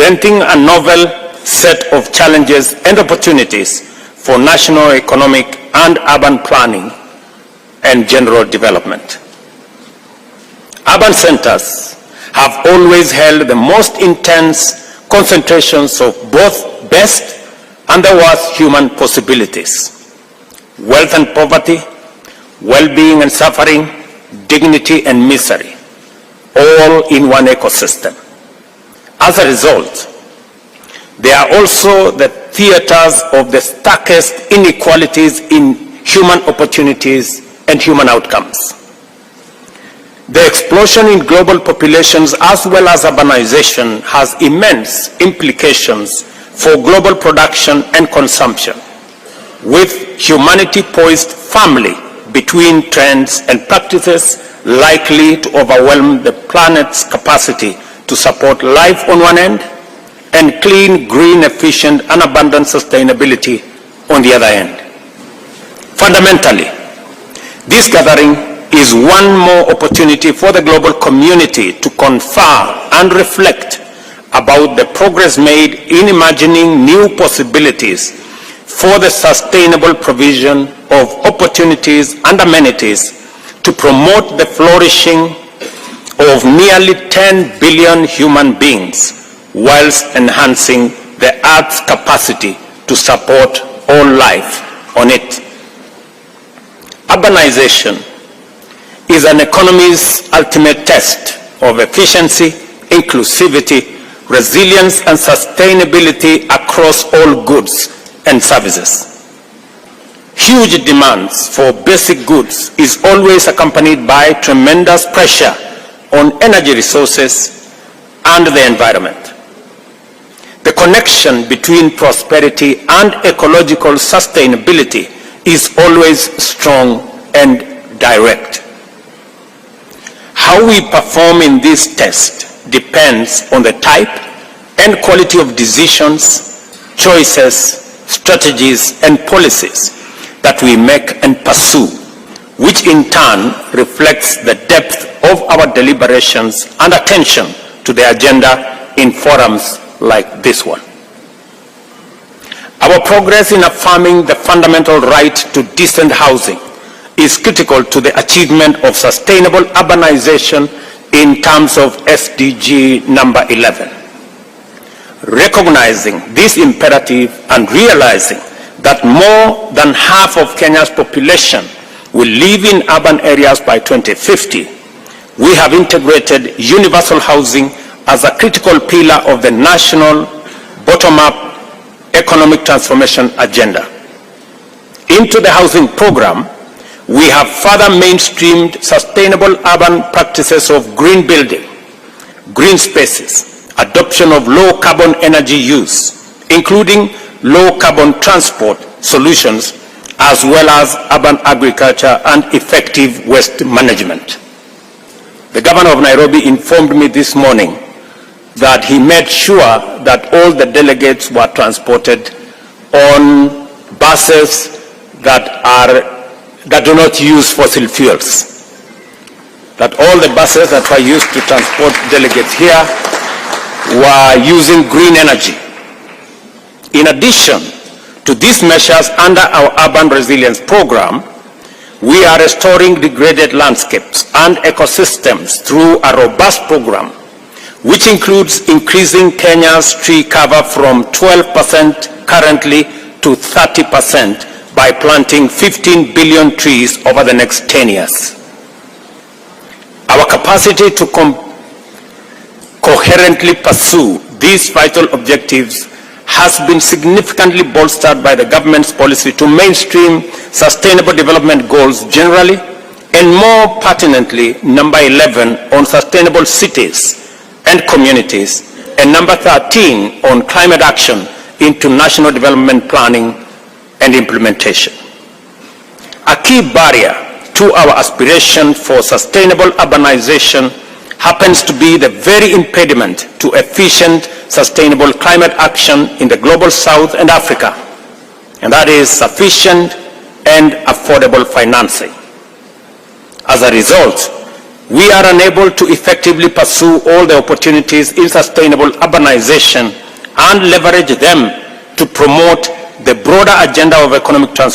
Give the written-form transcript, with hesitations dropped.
presenting a novel set of challenges and opportunities for national economic and urban planning and general development. Urban centers have always held the most intense concentrations of both best and the worst human possibilities: wealth and poverty, well-being and suffering, dignity and misery, all in one ecosystem. As a result, they are also the theaters of the starkest inequalities in human opportunities and human outcomes. The explosion in global populations as well as urbanization has immense implications for global production and consumption, with humanity poised firmly between trends and practices likely to overwhelm the planet's capacity to support life on one end and clean, green, efficient, and abundant sustainability on the other end. Fundamentally, this gathering is one more opportunity for the global community to confer and reflect about the progress made in imagining new possibilities for the sustainable provision of opportunities and amenities to promote the flourishing of nearly 10 billion human beings whilst enhancing the Earth's capacity to support all life on it. Urbanization is an economy's ultimate test of efficiency, inclusivity, resilience, and sustainability across all goods and services. Huge demands for basic goods is always accompanied by tremendous pressure on energy resources and the environment. The connection between prosperity and ecological sustainability is always strong and direct. How we perform in this test depends on the type and quality of decisions, choices, strategies, and policies that we make and pursue, which in turn reflects the depth of our deliberations and attention to the agenda in forums like this one. Our progress in affirming the fundamental right to decent housing is critical to the achievement of sustainable urbanization in terms of SDG number 11. Recognizing this imperative and realizing that more than half of Kenya's population will live in urban areas by 2050, we have integrated universal housing as a critical pillar of the national bottom-up economic transformation agenda. Into the housing program, we have further mainstreamed sustainable urban practices of green building, green spaces, adoption of low-carbon energy use, including low-carbon transport solutions, as well as urban agriculture and effective waste management. The Governor of Nairobi informed me this morning that he made sure that all the delegates were transported on buses that do not use fossil fuels. That all the buses that were used to transport delegates here were using green energy. In addition to these measures under our urban resilience program, we are restoring degraded landscapes and ecosystems through a robust program, which includes increasing Kenya's tree cover from 12% currently to 30% by planting 15 billion trees over the next 10 years. Our capacity to coherently pursue these vital objectives has been significantly bolstered by the government's policy to mainstream sustainable development goals generally, and more pertinently, number 11 on sustainable cities and communities, and number 13 on climate action into national development planning and implementation. A key barrier to our aspiration for sustainable urbanization happens to be the very impediment to efficient, sustainable climate action in the global South and Africa, and that is sufficient and affordable financing. As a result, we are unable to effectively pursue all the opportunities in sustainable urbanization and leverage them to promote the broader agenda of economic transformation